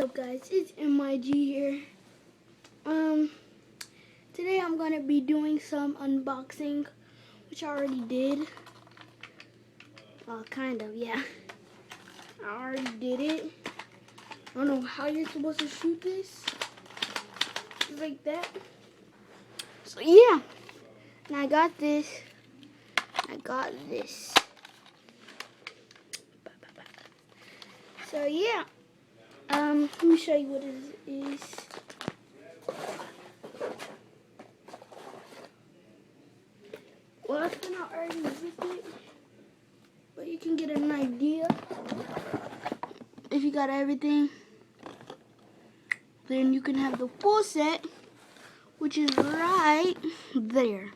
What's up, guys? It's MIG here. Today I'm gonna be doing some unboxing, which I already did. Kind of, yeah. I already did it. I don't know how you're supposed to shoot this. Just like that. So yeah. And I got this. So yeah. Let me show you what it is. Well, I kind of already with it, but you can get an idea. If you got everything, then you can have the full set, which is right there.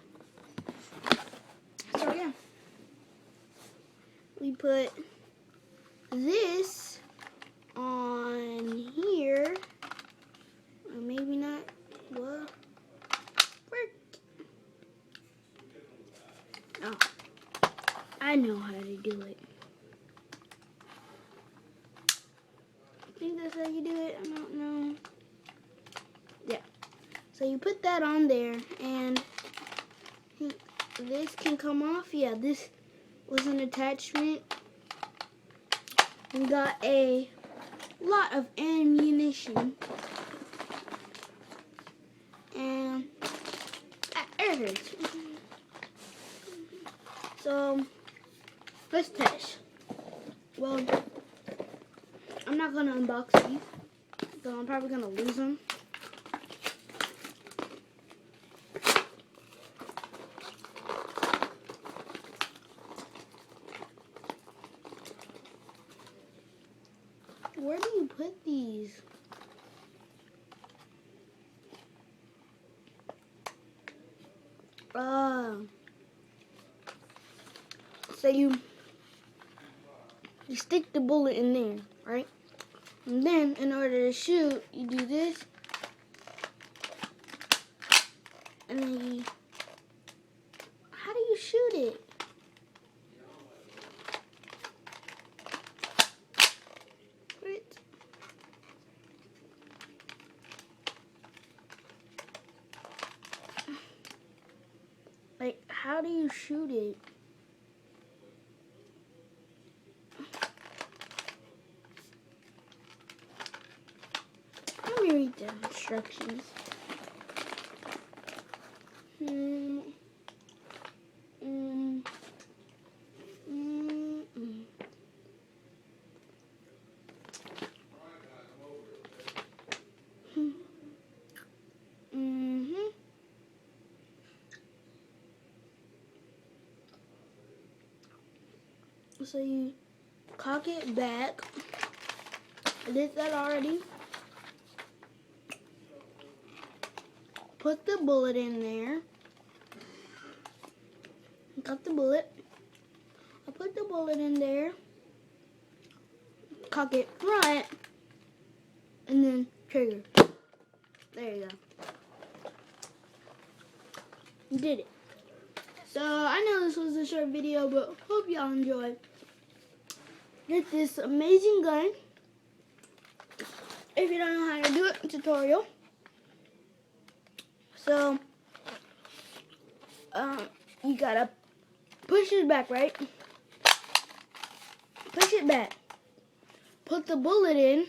So yeah, we put this on here, or maybe not. Well, oh, I know how to do it. I think that's how you do it. I don't know. Yeah. So you put that on there, and this can come off. Yeah, this was an attachment. We got a lot of ammunition, and it hurts. So let's test. Well, I'm not gonna unbox these, so I'm probably gonna lose them. Where do you put these? So you stick the bullet in there, right? And then in order to shoot, you do this. And then how do you shoot it? Like, how do you shoot it? Let me read the instructions. So you cock it back. I did that already. Put the bullet in there. Got the bullet. I put the bullet in there. Cock it front. And then trigger. There you go. You did it. So I know this was a short video, but hope y'all enjoyed. Get this amazing gun. If you don't know how to do it, tutorial. So you gotta push it back, right? Push it back. Put the bullet in.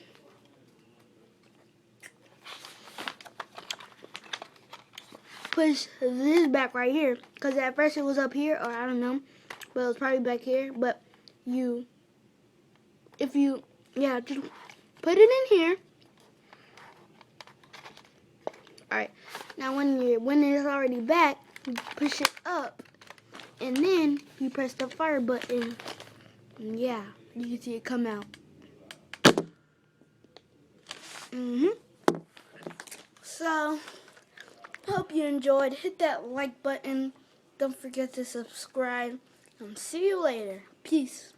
Push this back right here, because at first it was up here, or I don't know, but it was probably back here. But just put it in here. Alright, now when it's already back, you push it up, and then you press the fire button, and yeah, you can see it come out. So, hope you enjoyed. Hit that like button. Don't forget to subscribe. See you later. Peace.